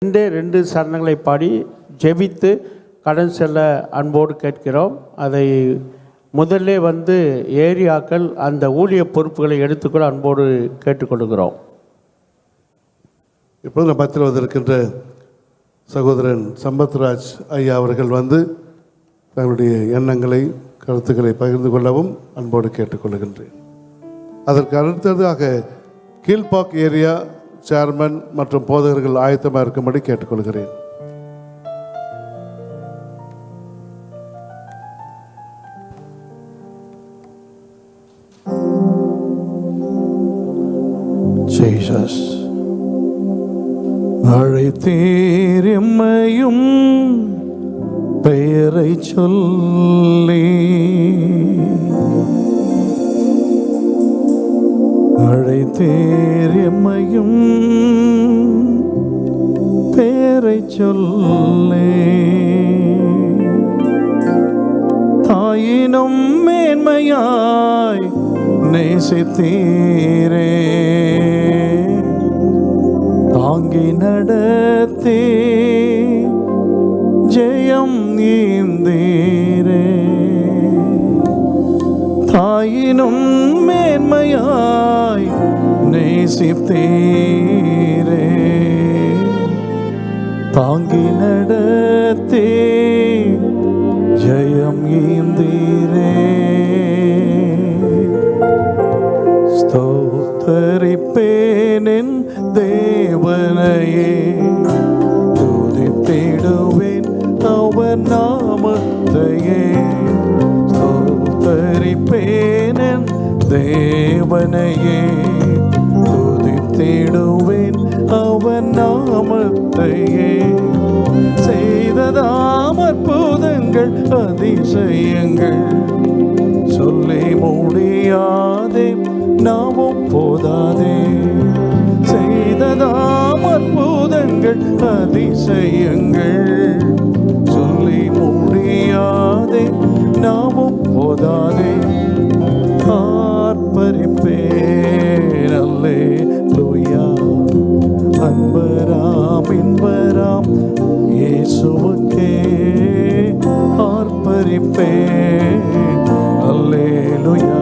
2 சரணங்களை பாடி ஜெபித்து கடன் செல்ல அன்போடு கேட்கிறோம். அதை முதல்ல ஏரியாக்கள் அந்த ஊழிய பொறுப்புகளை எடுத்துக்கொள்ள அன்போடு கேட்டுக்கொள்கிறோம். இப்போது நம்ம மத்தியில் வந்திருக்கின்ற சகோதரன் சம்பத்ராஜ் ஐயா அவர்கள் தங்களுடைய எண்ணங்களை கருத்துக்களை பகிர்ந்து கொள்ளவும் அன்போடு கேட்டுக்கொள்கின்றேன். அதற்கு அடுத்ததாக கீழ்பாக் ஏரியா சேர்மன் மற்றும் போதகர்கள் ஆயத்தமாக இருக்கும்படி கேட்டுக்கொள்கிறேன். ஜீசஸ் அழைத்தீர் எம்மையும் பெயரை சொல்லி, அழைத்தீர் எம்மையும் பெயரை சொல்லி, தாயினும் மேன்மையாய் நேசித்தீரே, தாங்கி நடத்தே ஜெயம் நீந்தீரே, தாயினும் மேன்மையாய் நேசித்தீரே, தாங்கி நடத்தே ஜெயம் ஈந்தீரே. ஸ்தோத்தரிப்பேன் தேவனையே, துதித்திடுவேன் அவர் நாமத்தையே. ஸ்தோத்தரிப்பேன் தேவனையே, துதித்திடுவேன் அவர் நாமத்தையே. செய்ததாம் அற்புதங்கள் அதிசயங்கள் சொல்லி முடியாதே, நாமும் போதாதே. செய்ததாம் அற்புதங்கள் அதிசயங்கள் சொல்லி முடியாதே, நாமும் போதாதே. ஆர்ப்பரிப்பேன் அல்லேலூயா, அன்பராம் இன்பராம் இயேசுவுக்கே. ஆர்ப்பரிப்பேன் அல்லேலூயா,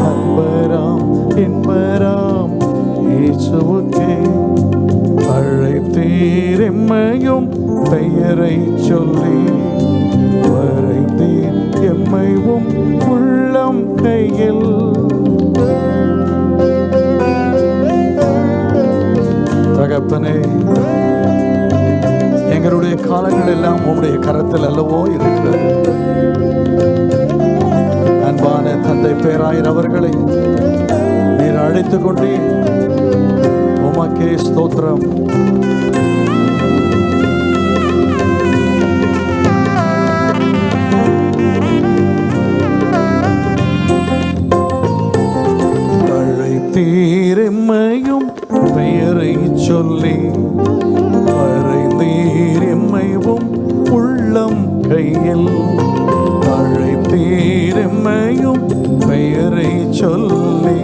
அன்பராம் இன்பராம் இயேசுவுக்கே. அழைத்தீர் எம்மையும் பெயரை சொல்லி, வரைந்தீர் எம்மையும் உள்ளம் கையில். தகப்பனே, எங்களுடைய காலங்கள் எல்லாம் உம்முடைய கரத்தில் அல்லவோ இருக்கிறது. அன்பான தந்தை பேராயர் அவர்களை நீர் அழைத்துக் கொண்டே, உமக்கே ஸ்தோத்திரம். அழைத்தீர் எம்மையும் பெயரை சொல்லி, வரைந்தீர் எம்மையும் உள்ளம் கையில். அழைத்தீர் எம்மையும் பெயரை சொல்லி,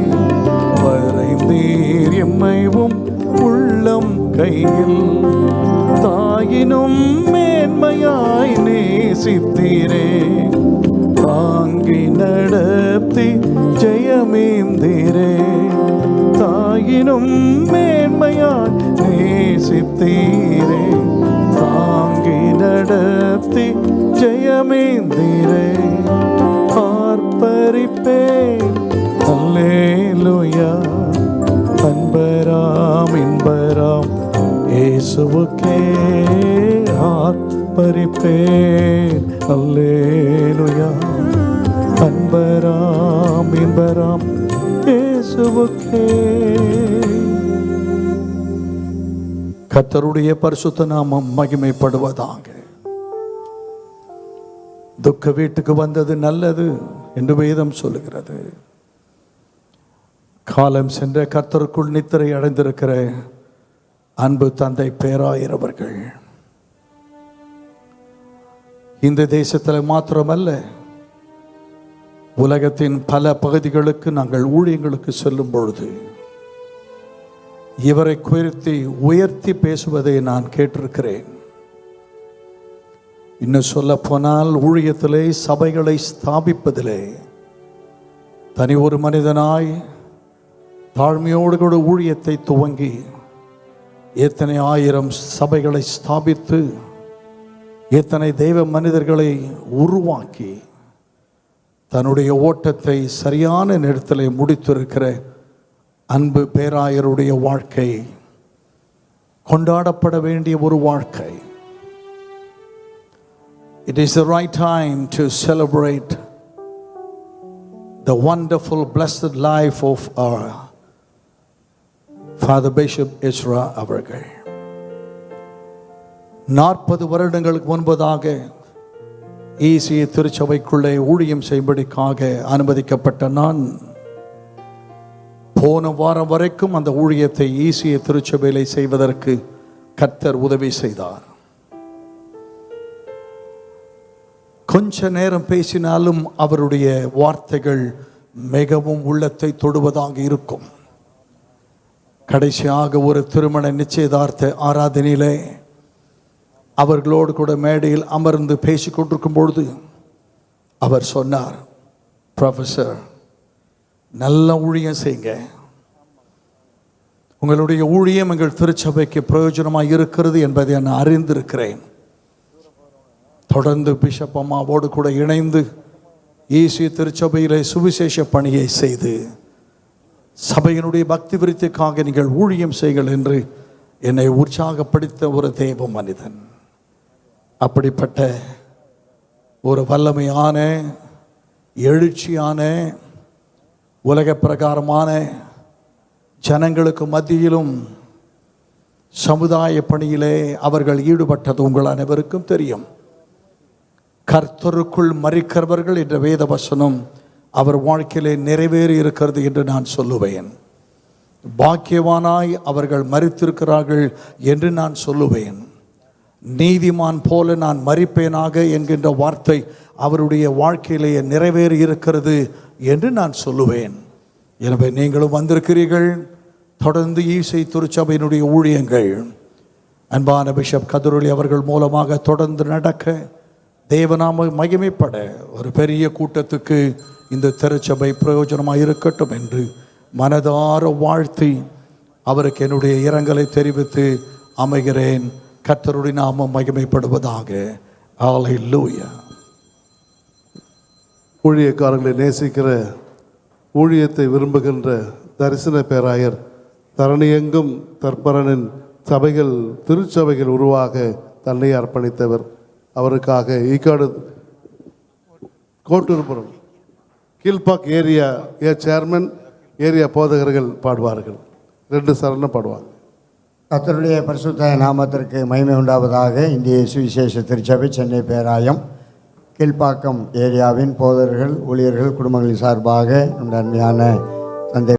வரைந்தீர் எம்மையும் உள்ளம் கையில். தாயினும் மேன்மையாய் நேசித்தீரே, தாங்கி நடத்தி ஜெயமேந்தீரே. தாயினும் மேன்மையாய் நேசித்தீரே, தாங்கி நடத்தி ஜெயமேந்தீரே. ஆர்ப்பரிப்பேன் அல்லேலூயா, அன்பராம் இன்பராம் இயேசுவுக்கே. ஆர்ப்பரிப்பேன் அல்லேலூயா, அன்பராம் இன்பராம் இயேசுவுக்கே. கர்த்தருடைய பரிசுத்த நாமம் மகிமைப்படுவதாக. துக்க வீட்டுக்கு வந்தது நல்லது என்று வேதம் சொல்லுகிறது. காலம் சென்ற கர்த்தருக்குள் நித்திரை அடைந்திருக்கிற அன்பு தந்தை பேராயர் அவர்கள் இந்த தேசத்தில் மாத்திரமல்ல, உலகத்தின் பல பகுதிகளுக்கு நாங்கள் ஊழியங்களுக்கு செல்லும் பொழுது இவரை குறித்து உயர்த்தி பேசுவதை நான் கேட்டிருக்கிறேன். இன்னும் சொல்ல போனால் ஊழியத்திலே சபைகளை ஸ்தாபிப்பதிலே தனி ஒரு மனிதனாய் தாழ்மையோடு கூட ஊழியத்தை துவங்கி எத்தனை ஆயிரம் சபைகளை ஸ்தாபித்து எத்தனை தெய்வ மனிதர்களை உருவாக்கி தன்னுடைய ஓட்டத்தை சரியான நேரத்தில் முடித்திருக்கிற அன்பு பேராயருடைய வாழ்க்கை கொண்டாடப்பட வேண்டிய ஒரு வாழ்க்கை. It is the right time to celebrate the wonderful blessed life of our Father Bishop Ezra அவர்கள். 40 வருடங்களுக்கு முன்பதாக ஈசிய திருச்சபைக்குள்ளே ஊழியம் செய்யும்படிக்காக அனுமதிக்கப்பட்ட நான் போன வாரம் வரைக்கும் அந்த ஊழியத்தை ஈசிய திருச்சபையிலே செய்வதற்கு கர்த்தர் உதவி செய்தார். கொஞ்ச நேரம் பேசினாலும் அவருடைய வார்த்தைகள் மிகவும் உள்ளத்தை தொடுவதாக இருக்கும். கடைசியாக ஒரு திருமண நிச்சயதார்த்த ஆராதனையிலே அவர்களோடு கூட மேடையில் அமர்ந்து பேசிக்கொண்டிருக்கும் பொழுது அவர் சொன்னார், ப்ரொஃபஸர், நல்ல ஊழியம் செய்யுங்க. உங்களுடைய ஊழியம் எங்கள் திருச்சபைக்கு பிரயோஜனமாக இருக்கிறது என்பதை நான் அறிந்திருக்கிறேன். தொடர்ந்து பிஷப் அம்மாவோடு கூட இணைந்து ஈசிய திருச்சபையிலே சுவிசேஷ பணியை செய்து சபையினுடைய பக்தி விருத்திக்காக நீங்கள் ஊழியம் செய்யுங்கள் என்று என்னை உற்சாகப்படுத்த ஒரு தெய்வ மனிதன். அப்படிப்பட்ட ஒரு வல்லமையான எழுச்சியான உலக பிரகாரமான ஜனங்களுக்கு மத்தியிலும் சமுதாய பணியிலே அவர்கள் ஈடுபட்டது உங்கள் அனைவருக்கும் தெரியும். கர்த்தருக்குள் மரிக்கிறவர்கள் என்ற வேத வசனம் அவர் வாழ்க்கையிலே நிறைவேறி இருக்கிறது என்று நான் சொல்லுவேன். பாக்கியவானாய் அவர்கள் மரித்திருக்கிறார்கள் என்று நான் சொல்லுவேன். நீதிமான் போல நான் மரிப்பேனாக என்கின்ற வார்த்தை அவருடைய வாழ்க்கையிலேயே நிறைவேறி இருக்கிறது என்று நான் சொல்லுவேன். எனவே நீங்களும் வந்திருக்கிறீர்கள். தொடர்ந்து ஈசை திருச்சபையினுடைய ஊழியங்கள் அன்பான பிஷப் கதிரொலி அவர்கள் மூலமாக தொடர்ந்து நடக்க, தேவநாம மகிமைப்பட ஒரு பெரிய கூட்டத்துக்கு இந்த திருச்சபை பிரயோஜனமாக இருக்கட்டும் என்று மனதார வாழ்த்தி அவருக்கு என்னுடைய இரங்கலை தெரிவித்து அமைகிறேன். கர்த்தருடைய நாமம் மகிமைப்படுவதாக. ஹல்லேலூயா. ஊழியக்காரர்களை நேசிக்கிற, ஊழியத்தை விரும்புகின்ற தரிசன பேராயர், தரணியெங்கும் தற்பரனின் சபைகள் திருச்சபைகள் உருவாக தன்னை அர்ப்பணித்தவர். அவருக்காக Eekkadu Kotturpuram Kilpauk area chairman, area போதகர்கள் பாடுவார்கள். 2 சரணம் பாடுவாங்க. கர்த்தருடைய பரிசுத்த நாமத்திற்கு மகிமை உண்டாவதாக. இந்திய சுவிசேஷ திருச்சபை சென்னை பேராயம் கீழ்ப்பாக்கம் ஏரியாவின் போதகர்கள், ஊழியர்கள், குடும்பங்களின் சார்பாக நம்முடைய அருமையான தந்தை